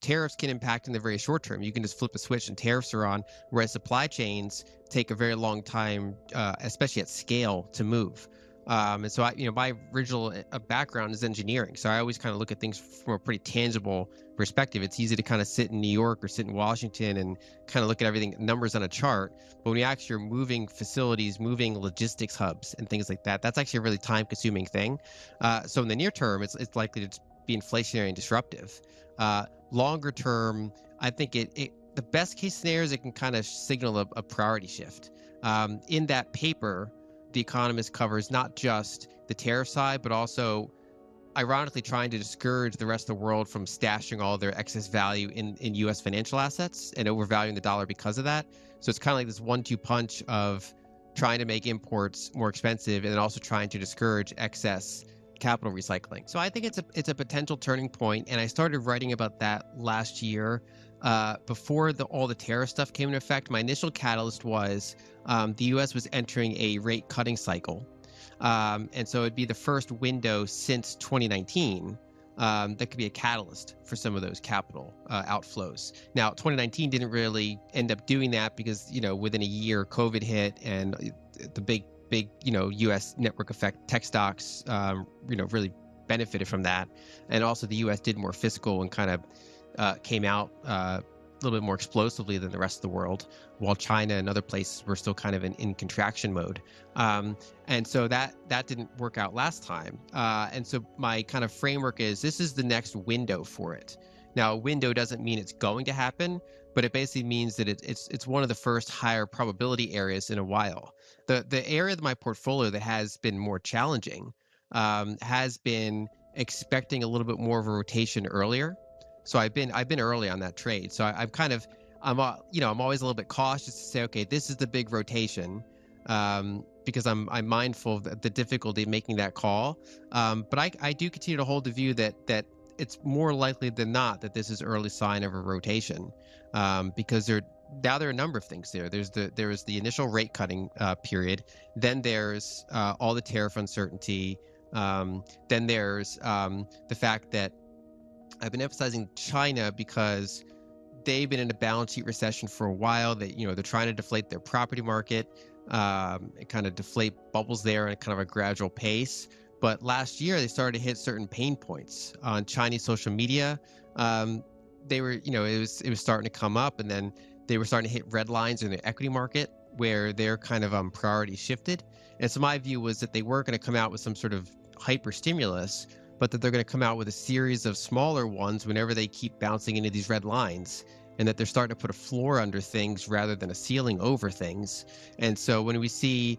tariffs can impact in the very short term. You can just flip a switch and tariffs are on, whereas supply chains take a very long time, especially at scale, to move. And so my original background is engineering. So I always kind of look at things from a pretty tangible perspective. It's easy to kind of sit in New York or sit in Washington and kind of look at everything, numbers on a chart. But when you actually are moving facilities, moving logistics hubs and things like that, that's actually a really time consuming thing. So in the near term, it's likely to be inflationary and disruptive. Longer term, I think the best case scenario is it can kind of signal a priority shift. In that paper, The Economist covers not just the tariff side, but also, ironically, trying to discourage the rest of the world from stashing all their excess value in U.S. financial assets and overvaluing the dollar because of that. So it's kind of like this 1-2 punch of trying to make imports more expensive and then also trying to discourage excess capital recycling. So I think it's a potential turning point, and I started writing about that last year. Before all the tariff stuff came into effect, my initial catalyst was the U.S. was entering a rate cutting cycle. And so it'd be the first window since 2019 that could be a catalyst for some of those capital outflows. Now, 2019 didn't really end up doing that because, within a year, COVID hit and the big, U.S. network effect tech stocks, really benefited from that. And also the U.S. did more fiscal and kind of came out a little bit more explosively than the rest of the world, while China and other places were still kind of in contraction mode. And so that didn't work out last time. And so my kind of framework is this is the next window for it. Now, a window doesn't mean it's going to happen, but it basically means that it's one of the first higher probability areas in a while. The area of my portfolio that has been more challenging has been expecting a little bit more of a rotation earlier. So I've been early on that trade. So I'm always a little bit cautious to say, okay, this is the big rotation, because I'm mindful of the difficulty of making that call. But I do continue to hold the view that it's more likely than not that this is early sign of a rotation, because there are a number of things there. There is the initial rate cutting period. Then there's all the tariff uncertainty. Then there's the fact that I've been emphasizing China because they've been in a balance sheet recession for a while. They're trying to deflate their property market, kind of deflate bubbles there at kind of a gradual pace. But last year they started to hit certain pain points on Chinese social media. They were, it was starting to come up, and then they were starting to hit red lines in the equity market where their kind of priorities shifted. And so my view was that they weren't going to come out with some sort of hyper stimulus, but that they're going to come out with a series of smaller ones whenever they keep bouncing into these red lines, and that they're starting to put a floor under things rather than a ceiling over things. And so when we see,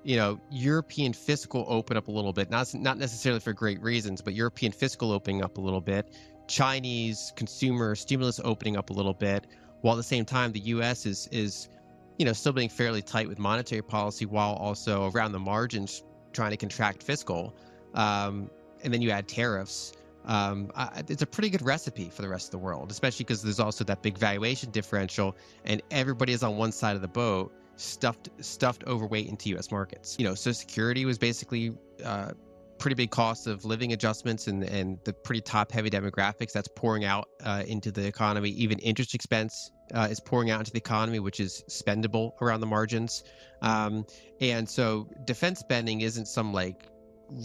European fiscal open up a little bit, not necessarily for great reasons, but European fiscal opening up a little bit, Chinese consumer stimulus opening up a little bit, while at the same time the U.S. is still being fairly tight with monetary policy, while also around the margins trying to contract fiscal. And then you add tariffs. It's a pretty good recipe for the rest of the world, especially because there's also that big valuation differential, and everybody is on one side of the boat, stuffed overweight into U.S. markets. Social Security was basically pretty big cost of living adjustments and the pretty top-heavy demographics that's pouring out into the economy. Even interest expense is pouring out into the economy, which is spendable around the margins. And so defense spending isn't some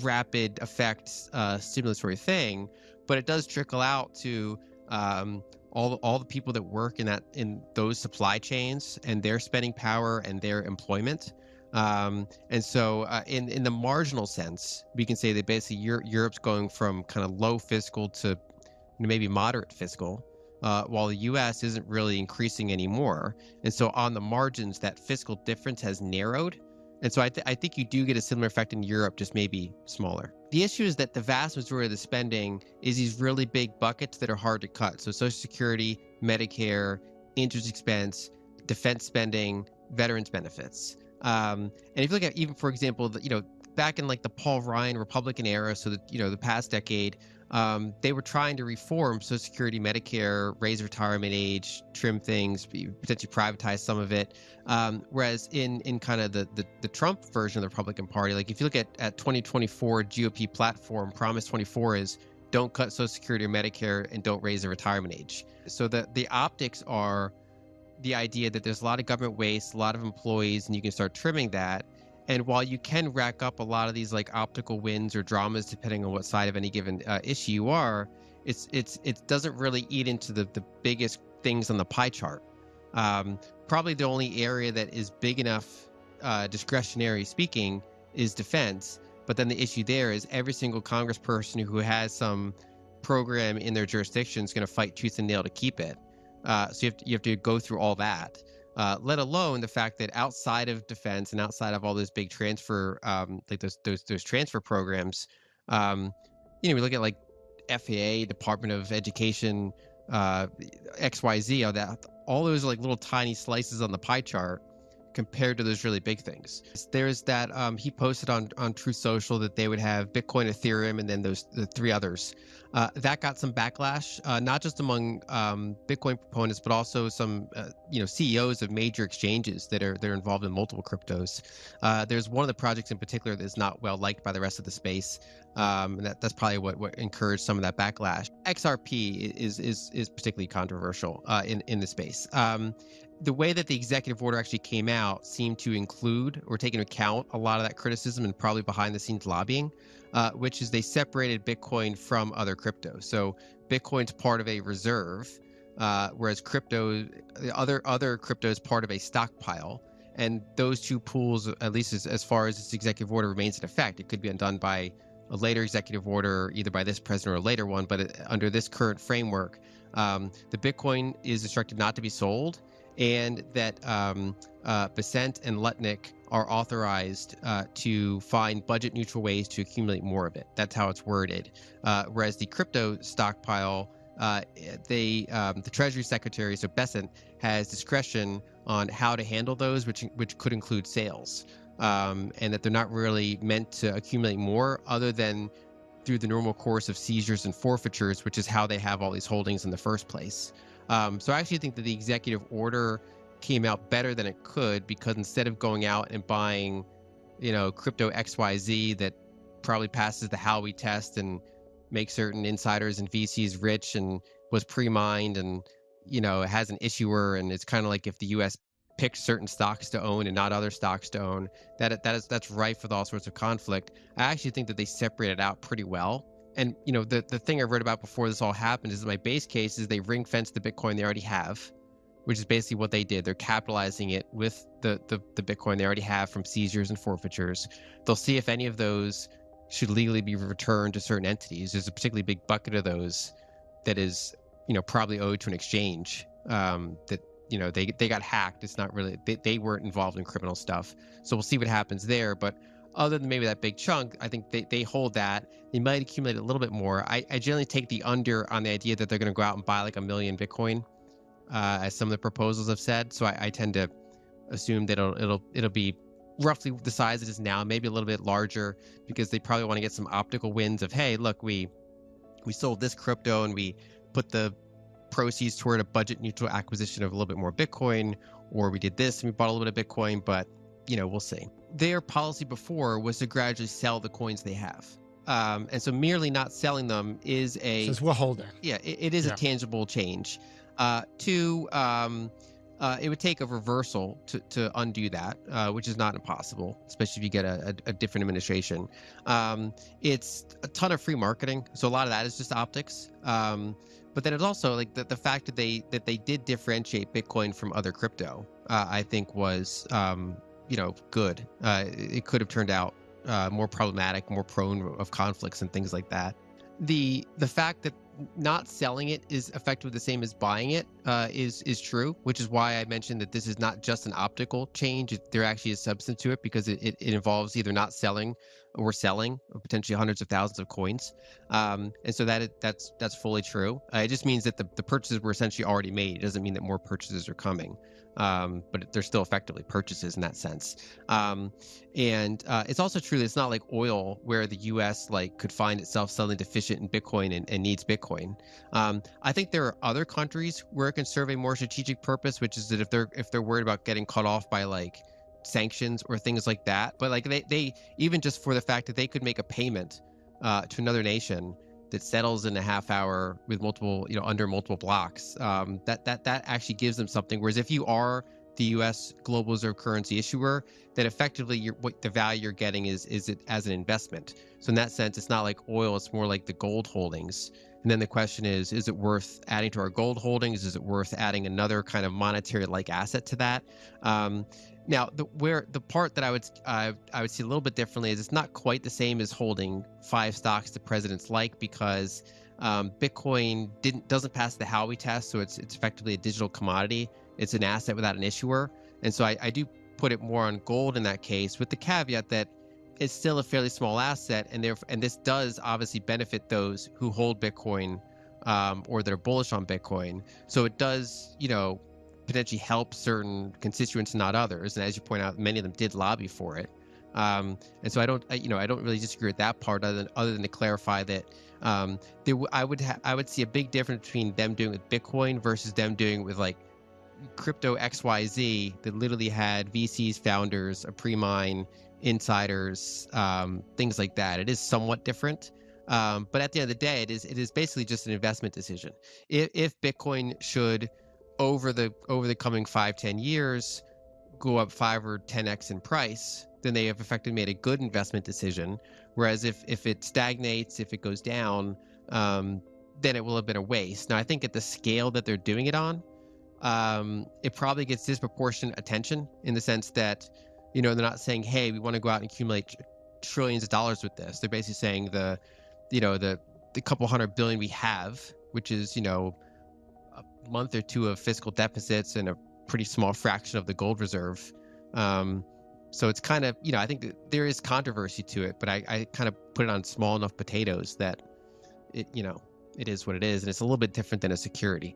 rapid effect stimulatory thing, but it does trickle out to all the people that work in those supply chains and their spending power and their employment. And so in the marginal sense, we can say that basically Europe's going from kind of low fiscal to maybe moderate fiscal, while the U.S. isn't really increasing anymore. And so on the margins, that fiscal difference has narrowed. And so I think you do get a similar effect in Europe, just maybe smaller. The issue is that the vast majority of the spending is these really big buckets that are hard to cut. So Social Security, Medicare, interest expense, defense spending, veterans benefits. And if you look at even, for example, back in the Paul Ryan Republican era, so that, the past decade, they were trying to reform Social Security, Medicare, raise retirement age, trim things, potentially privatize some of it. Whereas in kind of the Trump version of the Republican Party, if you look at 2024 GOP platform, Promise 24 is don't cut Social Security or Medicare, and don't raise the retirement age. So the optics are the idea that there's a lot of government waste, a lot of employees, and you can start trimming that. And while you can rack up a lot of these like optical wins or dramas, depending on what side of any given issue you are, it doesn't really eat into the biggest things on the pie chart. Probably the only area that is big enough, discretionary speaking, is defense. But then the issue there is every single congressperson who has some program in their jurisdiction is going to fight tooth and nail to keep it. So you have to go through all that, let alone the fact that outside of defense and outside of all those big transfer, like those transfer programs, we look at like FAA, Department of Education, XYZ, all those are like little tiny slices on the pie chart compared to those really big things. There's that he posted on Truth Social that they would have Bitcoin, Ethereum, and then the three others. That got some backlash, not just among Bitcoin proponents, but also some CEOs of major exchanges that are involved in multiple cryptos. There's one of the projects in particular that's not well liked by the rest of the space, and that's probably what encouraged some of that backlash. XRP is particularly controversial in the space. The way that the executive order actually came out seemed to include or take into account a lot of that criticism and probably behind the scenes lobbying, which is they separated Bitcoin from other crypto. So Bitcoin's part of a reserve, whereas other crypto is part of a stockpile. And those two pools, at least as far as this executive order remains in effect, it could be undone by a later executive order, either by this president or a later one. But under this current framework, the Bitcoin is instructed not to be sold, and that Besant and Lutnick are authorized to find budget-neutral ways to accumulate more of it. That's how it's worded. Whereas the crypto stockpile, the Treasury Secretary, so Besant, has discretion on how to handle those, which could include sales, and that they're not really meant to accumulate more other than through the normal course of seizures and forfeitures, which is how they have all these holdings in the first place. So I actually think that the executive order came out better than it could, because instead of going out and buying, crypto XYZ that probably passes the Howey test and makes certain insiders and VCs rich and was pre-mined and, it has an issuer, and it's kind of like if the U.S. picked certain stocks to own and not other stocks to own, that's rife with all sorts of conflict. I actually think that they separated out pretty well. And, the thing I wrote about before this all happened is that my base case is they ring fence the Bitcoin they already have, which is basically what they did. They're capitalizing it with the Bitcoin they already have from seizures and forfeitures. They'll see if any of those should legally be returned to certain entities. There's a particularly big bucket of those that is, probably owed to an exchange that, they got hacked. It's not really, they weren't involved in criminal stuff. So we'll see what happens there. But other than maybe that big chunk, I think they hold that. They might accumulate a little bit more. I generally take the under on the idea that they're going to go out and buy like 1 million Bitcoin, as some of the proposals have said. So I tend to assume that it'll be roughly the size it is now, maybe a little bit larger, because they probably want to get some optical wins of, hey, look, we sold this crypto and we put the proceeds toward a budget neutral acquisition of a little bit more Bitcoin, or we did this and we bought a little bit of Bitcoin, but we'll see. Their policy before was to gradually sell the coins they have. And so merely not selling them is says we'll hold it. Yeah, it is a tangible change. Two, it would take a reversal to undo that, which is not impossible, especially if you get a different administration. It's a ton of free marketing, so a lot of that is just optics. But then it's also like the fact that they did differentiate Bitcoin from other crypto, I think was good. It could have turned out more problematic, more prone of conflicts and things like that. The fact that not selling it is effectively the same as buying it is true, which is why I mentioned that this is not just an optical change. There actually is substance to it, because it involves either not selling or selling potentially hundreds of thousands of coins. And so that's fully true. It just means that the purchases were essentially already made. It doesn't mean that more purchases are coming. But they're still effectively purchases in that sense. And it's also true that it's not like oil, where the U.S. could find itself suddenly deficient in Bitcoin and needs Bitcoin. I think there are other countries where it can serve a more strategic purpose, which is that if they're worried about getting cut off by sanctions or things like that, but they even just for the fact that they could make a payment to another nation that settles in a half hour with multiple, under multiple blocks. That actually gives them something. Whereas if you are the U.S. global reserve currency issuer, then effectively what the value you're getting is it as an investment. So in that sense, it's not like oil; it's more like the gold holdings. And then the question is it worth adding to our gold holdings? Is it worth adding another kind of monetary like asset to that? Now, the part that I would see a little bit differently is it's not quite the same as holding 5 stocks the president's like, because Bitcoin doesn't pass the Howey test, so it's effectively a digital commodity. It's an asset without an issuer, and so I do put it more on gold in that case, with the caveat that it's still a fairly small asset, and this does obviously benefit those who hold Bitcoin, or that are bullish on Bitcoin. So it does, potentially help certain constituents, not others. And as you point out, many of them did lobby for it. And so I don't really disagree with that part, other than to clarify that I would see a big difference between them doing it with Bitcoin versus them doing it with like crypto XYZ that literally had VCs, founders, a pre-mine, insiders, things like that. It is somewhat different. But at the end of the day, it is basically just an investment decision. If Bitcoin should over the coming 5-10 years go up 5 or 10x in price, then they have effectively made a good investment decision. Whereas if it stagnates, if it goes down, then it will have been a waste. Now, I think at the scale that they're doing it on, it probably gets disproportionate attention, in the sense that, they're not saying, hey, we want to go out and accumulate trillions of dollars with this. They're basically saying the couple $100 billion we have, which is, a month or two of fiscal deficits and a pretty small fraction of the gold reserve. So it's kind of, I think that there is controversy to it, but I kind of put it on small enough potatoes that it is what it is. And it's a little bit different than a security.